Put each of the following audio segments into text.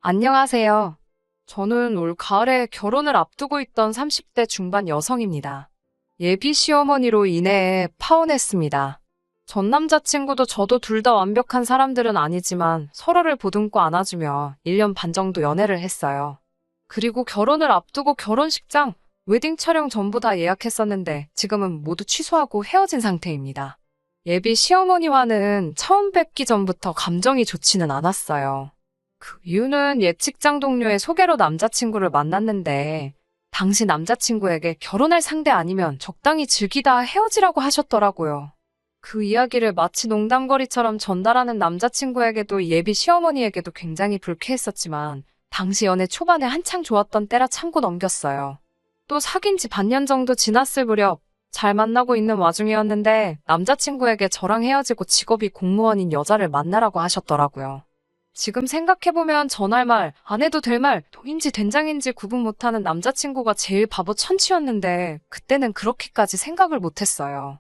안녕하세요. 저는 올 가을에 결혼을 앞두고 있던 30대 중반 여성입니다. 예비 시어머니로 인해 파혼했습니다. 전 남자친구도 저도 둘 다 완벽한 사람들은 아니지만 서로를 보듬고 안아주며 1년 반 정도 연애를 했어요. 그리고 결혼을 앞두고 결혼식장, 웨딩 촬영 전부 다 예약했었는데 지금은 모두 취소하고 헤어진 상태입니다. 예비 시어머니와는 처음 뵙기 전부터 감정이 좋지는 않았어요. 그 이유는 옛 직장 동료의 소개로 남자친구를 만났는데 당시 남자친구에게 결혼할 상대 아니면 적당히 즐기다 헤어지라고 하셨더라고요. 그 이야기를 마치 농담거리처럼 전달하는 남자친구에게도 예비 시어머니에게도 굉장히 불쾌했었지만 당시 연애 초반에 한창 좋았던 때라 참고 넘겼어요. 또 사귄 지 반년 정도 지났을 무렵 잘 만나고 있는 와중이었는데 남자친구에게 저랑 헤어지고 직업이 공무원인 여자를 만나라고 하셨더라고요. 지금 생각해보면 전할 말, 안 해도 될 말, 도인지 된장인지 구분 못하는 남자친구가 제일 바보 천치였는데 그때는 그렇게까지 생각을 못했어요.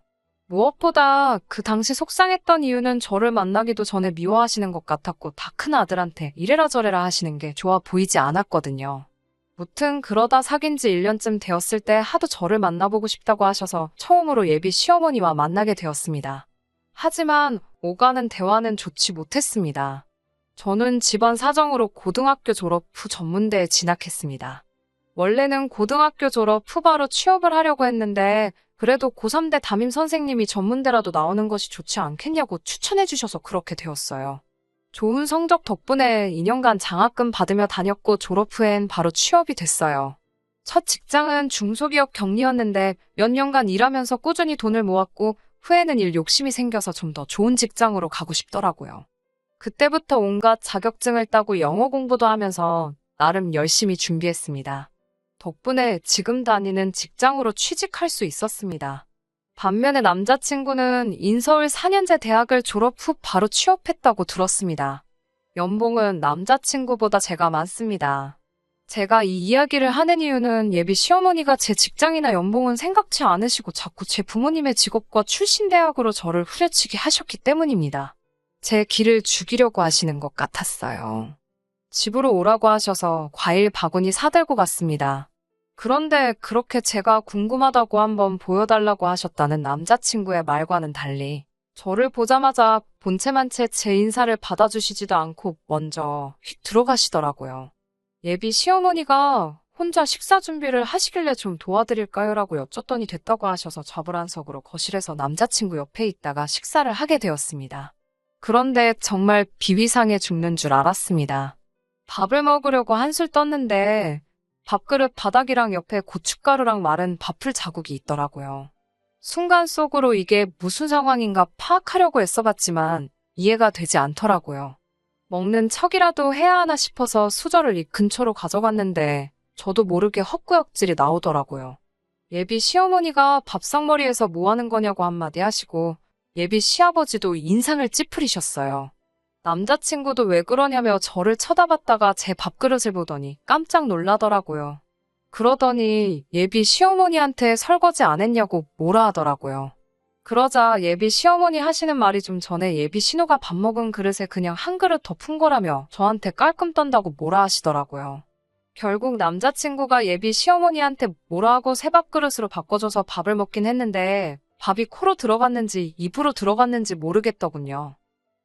무엇보다 그 당시 속상했던 이유는 저를 만나기도 전에 미워하시는 것 같았고 다 큰 아들한테 이래라 저래라 하시는 게 좋아 보이지 않았거든요. 무튼 그러다 사귄 지 1년쯤 되었을 때 하도 저를 만나보고 싶다고 하셔서 처음으로 예비 시어머니와 만나게 되었습니다. 하지만 오가는 대화는 좋지 못했습니다. 저는 집안 사정으로 고등학교 졸업 후 전문대에 진학했습니다. 원래는 고등학교 졸업 후 바로 취업을 하려고 했는데 그래도 고3대 담임 선생님이 전문대라도 나오는 것이 좋지 않겠냐고 추천해 주셔서 그렇게 되었어요. 좋은 성적 덕분에 2년간 장학금 받으며 다녔고 졸업 후엔 바로 취업이 됐어요. 첫 직장은 중소기업 격리였는데 몇 년간 일하면서 꾸준히 돈을 모았고 후에는 일 욕심이 생겨서 좀 더 좋은 직장으로 가고 싶더라고요. 그때부터 온갖 자격증을 따고 영어 공부도 하면서 나름 열심히 준비했습니다. 덕분에 지금 다니는 직장으로 취직할 수 있었습니다. 반면에 남자친구는 인서울 4년제 대학을 졸업 후 바로 취업했다고 들었습니다. 연봉은 남자친구보다 제가 많습니다. 제가 이 이야기를 하는 이유는 예비 시어머니가 제 직장이나 연봉은 생각지 않으시고 자꾸 제 부모님의 직업과 출신 대학으로 저를 후려치기 하셨기 때문입니다. 제 길을 죽이려고 하시는 것 같았어요. 집으로 오라고 하셔서 과일 바구니 사들고 갔습니다. 그런데 그렇게 제가 궁금하다고 한번 보여달라고 하셨다는 남자친구의 말과는 달리 저를 보자마자 본체만 채 제 인사를 받아주시지도 않고 먼저 휙 들어가시더라고요. 예비 시어머니가 혼자 식사 준비를 하시길래 좀 도와드릴까요? 라고 여쭸더니 됐다고 하셔서 좌불안석으로 거실에서 남자친구 옆에 있다가 식사를 하게 되었습니다. 그런데 정말 비위상해 죽는 줄 알았습니다. 밥을 먹으려고 한술 떴는데 밥그릇 바닥이랑 옆에 고춧가루랑 마른 밥풀 자국이 있더라고요. 순간 속으로 이게 무슨 상황인가 파악하려고 애써봤지만 이해가 되지 않더라고요. 먹는 척이라도 해야 하나 싶어서 수저를 이 근처로 가져갔는데 저도 모르게 헛구역질이 나오더라고요. 예비 시어머니가 밥상머리에서 뭐 하는 거냐고 한마디 하시고 예비 시아버지도 인상을 찌푸리셨어요. 남자친구도 왜 그러냐며 저를 쳐다봤다가 제 밥그릇을 보더니 깜짝 놀라더라고요. 그러더니 예비 시어머니한테 설거지 안 했냐고 뭐라 하더라고요. 그러자 예비 시어머니 하시는 말이 좀 전에 예비 신우가 밥 먹은 그릇에 그냥 한 그릇 더 푼 거라며 저한테 깔끔 떤다고 뭐라 하시더라고요. 결국 남자친구가 예비 시어머니한테 뭐라 하고 새 밥그릇으로 바꿔줘서 밥을 먹긴 했는데 밥이 코로 들어갔는지 입으로 들어갔는지 모르겠더군요.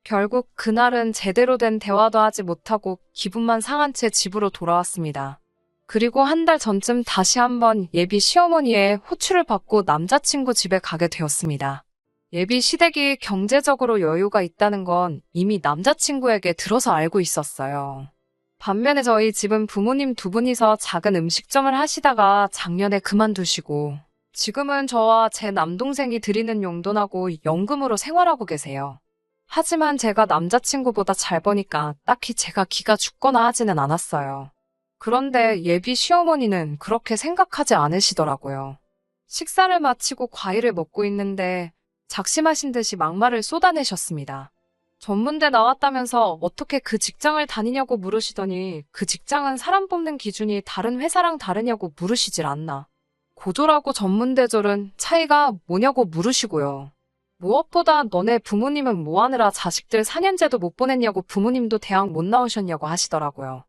결국 그날은 제대로 된 대화도 하지 못하고 기분만 상한 채 집으로 돌아왔습니다. 그리고 한 달 전쯤 다시 한번 예비 시어머니의 호출을 받고 남자친구 집에 가게 되었습니다. 예비 시댁이 경제적으로 여유가 있다는 건 이미 남자친구에게 들어서 알고 있었어요. 반면에 저희 집은 부모님 두 분이서 작은 음식점을 하시다가 작년에 그만두시고 지금은 저와 제 남동생이 드리는 용돈하고 연금으로 생활하고 계세요. 하지만 제가 남자친구보다 잘 버니까 딱히 제가 기가 죽거나 하지는 않았어요. 그런데 예비 시어머니는 그렇게 생각하지 않으시더라고요. 식사를 마치고 과일을 먹고 있는데 작심하신 듯이 막말을 쏟아내셨습니다. 전문대 나왔다면서 어떻게 그 직장을 다니냐고 물으시더니 그 직장은 사람 뽑는 기준이 다른 회사랑 다르냐고 물으시질 않나. 고졸하고 전문대졸은 차이가 뭐냐고 물으시고요. 무엇보다 너네 부모님은 뭐 하느라 자식들 4년제도 못 보냈냐고 부모님도 대학 못 나오셨냐고 하시더라고요.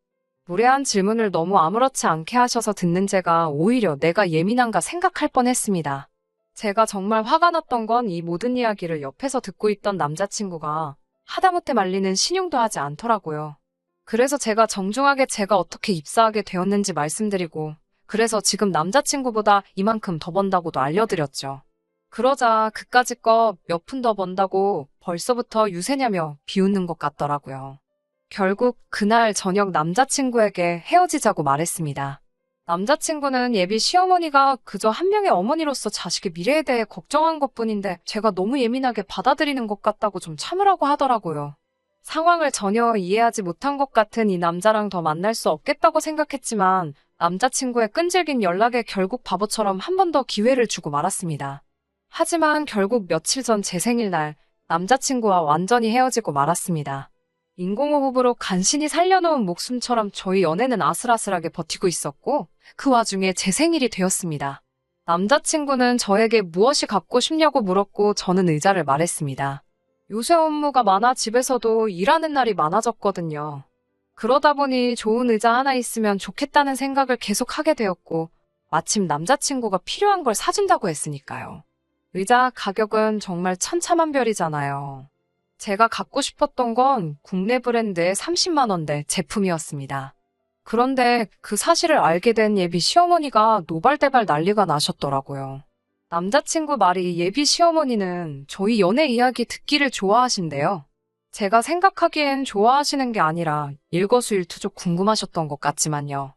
무례한 질문을 너무 아무렇지 않게 하셔서 듣는 제가 오히려 내가 예민한가 생각할 뻔했습니다. 제가 정말 화가 났던 건 이 모든 이야기를 옆에서 듣고 있던 남자친구가 하다못해 말리는 신용도 하지 않더라고요. 그래서 제가 정중하게 제가 어떻게 입사하게 되었는지 말씀드리고, 그래서 지금 남자친구보다 이만큼 더 번다고도 알려드렸죠. 그러자 그까짓 거 몇 푼 더 번다고 벌써부터 유세냐며 비웃는 것 같더라고요. 결국 그날 저녁 남자친구에게 헤어지자고 말했습니다. 남자친구는 예비 시어머니가 그저 한 명의 어머니로서 자식의 미래에 대해 걱정한 것뿐인데 제가 너무 예민하게 받아들이는 것 같다고 좀 참으라고 하더라고요. 상황을 전혀 이해하지 못한 것 같은 이 남자랑 더 만날 수 없겠다고 생각했지만 남자친구의 끈질긴 연락에 결국 바보처럼 한 번 더 기회를 주고 말았습니다. 하지만 결국 며칠 전 제 생일날 남자친구와 완전히 헤어지고 말았습니다. 인공호흡으로 간신히 살려놓은 목숨처럼 저희 연애는 아슬아슬하게 버티고 있었고 그 와중에 제 생일이 되었습니다. 남자친구는 저에게 무엇이 갖고 싶냐고 물었고 저는 의자를 말했습니다. 요새 업무가 많아 집에서도 일하는 날이 많아졌거든요. 그러다 보니 좋은 의자 하나 있으면 좋겠다는 생각을 계속 하게 되었고 마침 남자친구가 필요한 걸 사준다고 했으니까요. 의자 가격은 정말 천차만별이잖아요. 제가 갖고 싶었던 건 국내 브랜드의 30만 원대 제품이었습니다. 그런데 그 사실을 알게 된 예비 시어머니가 노발대발 난리가 나셨더라고요. 남자친구 말이 예비 시어머니는 저희 연애 이야기 듣기를 좋아하신대요. 제가 생각하기엔 좋아하시는 게 아니라 일거수일투족 궁금하셨던 것 같지만요.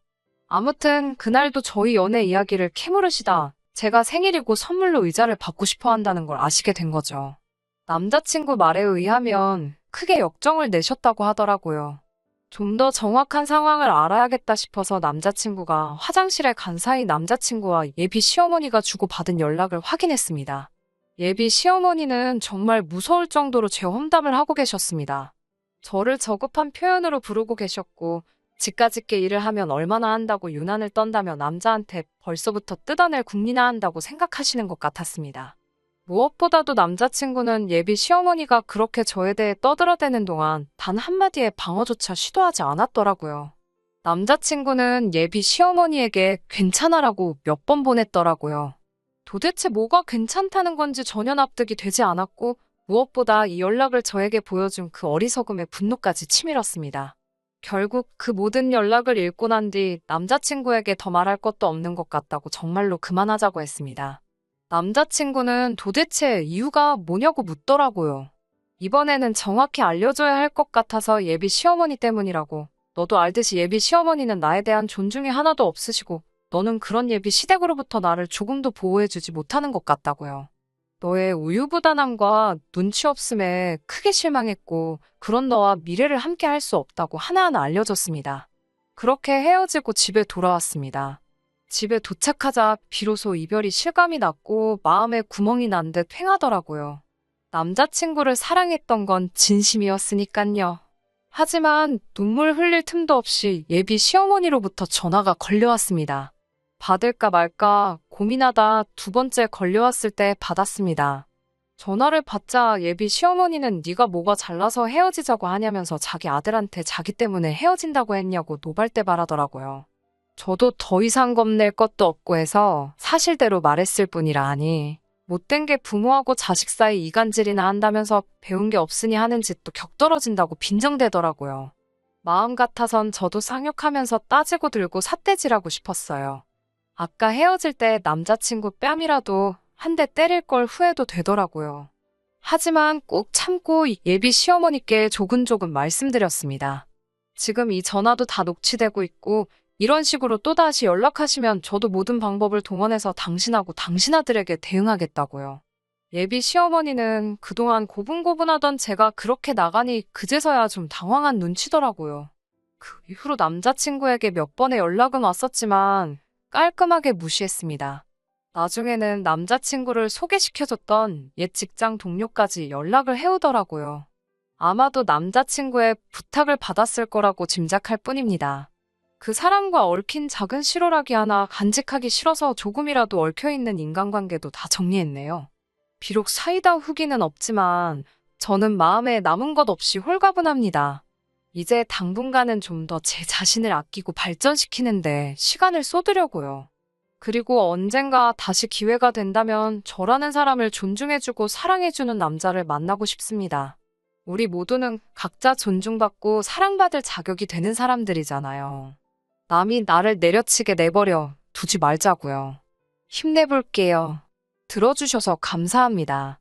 아무튼 그날도 저희 연애 이야기를 캐물으시다 제가 생일이고 선물로 의자를 받고 싶어 한다는 걸 아시게 된 거죠. 남자친구 말에 의하면 크게 역정을 내셨다고 하더라고요. 좀 더 정확한 상황을 알아야겠다 싶어서 남자친구가 화장실에 간 사이 남자친구와 예비 시어머니가 주고받은 연락을 확인했습니다. 예비 시어머니는 정말 무서울 정도로 제 험담을 하고 계셨습니다. 저를 저급한 표현으로 부르고 계셨고 지까짓게 일을 하면 얼마나 한다고 유난을 떤다며 남자한테 벌써부터 뜯어낼 궁리나 한다고 생각하시는 것 같았습니다. 무엇보다도 남자친구는 예비 시어머니가 그렇게 저에 대해 떠들어대는 동안 단 한마디의 방어조차 시도하지 않았더라고요. 남자친구는 예비 시어머니에게 괜찮아라고 몇 번 보냈더라고요. 도대체 뭐가 괜찮다는 건지 전혀 납득이 되지 않았고 무엇보다 이 연락을 저에게 보여준 그 어리석음에 분노까지 치밀었습니다. 결국 그 모든 연락을 읽고 난 뒤 남자친구에게 더 말할 것도 없는 것 같다고 정말로 그만하자고 했습니다. 남자친구는 도대체 이유가 뭐냐고 묻더라고요. 이번에는 정확히 알려줘야 할 것 같아서 예비 시어머니 때문이라고. 너도 알듯이 예비 시어머니는 나에 대한 존중이 하나도 없으시고 너는 그런 예비 시댁으로부터 나를 조금도 보호해주지 못하는 것 같다고요. 너의 우유부단함과 눈치 없음에 크게 실망했고 그런 너와 미래를 함께 할 수 없다고 하나하나 알려줬습니다. 그렇게 헤어지고 집에 돌아왔습니다. 집에 도착하자 비로소 이별이 실감이 났고 마음에 구멍이 난 듯 횡하더라고요. 남자친구를 사랑했던 건 진심이었으니깐요. 하지만 눈물 흘릴 틈도 없이 예비 시어머니로부터 전화가 걸려왔습니다. 받을까 말까 고민하다 두 번째 걸려왔을 때 받았습니다. 전화를 받자 예비 시어머니는 네가 뭐가 잘나서 헤어지자고 하냐면서 자기 아들한테 자기 때문에 헤어진다고 했냐고 노발대발하더라고요. 저도 더 이상 겁낼 것도 없고 해서 사실대로 말했을 뿐이라 하니 못된 게 부모하고 자식 사이 이간질이나 한다면서 배운 게 없으니 하는 짓도 격떨어진다고 빈정대더라고요. 마음 같아선 저도 상욕하면서 따지고 들고 삿대질하고 싶었어요. 아까 헤어질 때 남자친구 뺨이라도 한 대 때릴 걸 후회도 되더라고요. 하지만 꼭 참고 예비 시어머니께 조근조근 말씀드렸습니다. 지금 이 전화도 다 녹취되고 있고 이런 식으로 또다시 연락하시면 저도 모든 방법을 동원해서 당신하고 당신 아들에게 대응하겠다고요. 예비 시어머니는 그동안 고분고분하던 제가 그렇게 나가니 그제서야 좀 당황한 눈치더라고요. 그 이후로 남자친구에게 몇 번의 연락은 왔었지만 깔끔하게 무시했습니다. 나중에는 남자친구를 소개시켜줬던 옛 직장 동료까지 연락을 해오더라고요. 아마도 남자친구의 부탁을 받았을 거라고 짐작할 뿐입니다. 그 사람과 얽힌 작은 실오라기 하나 간직하기 싫어서 조금이라도 얽혀있는 인간관계도 다 정리했네요. 비록 사이다 후기는 없지만 저는 마음에 남은 것 없이 홀가분합니다. 이제 당분간은 좀 더 제 자신을 아끼고 발전시키는데 시간을 쏟으려고요. 그리고 언젠가 다시 기회가 된다면 저라는 사람을 존중해주고 사랑해주는 남자를 만나고 싶습니다. 우리 모두는 각자 존중받고 사랑받을 자격이 되는 사람들이잖아요. 남이 나를 내려치게 내버려 두지 말자고요. 힘내볼게요. 들어주셔서 감사합니다.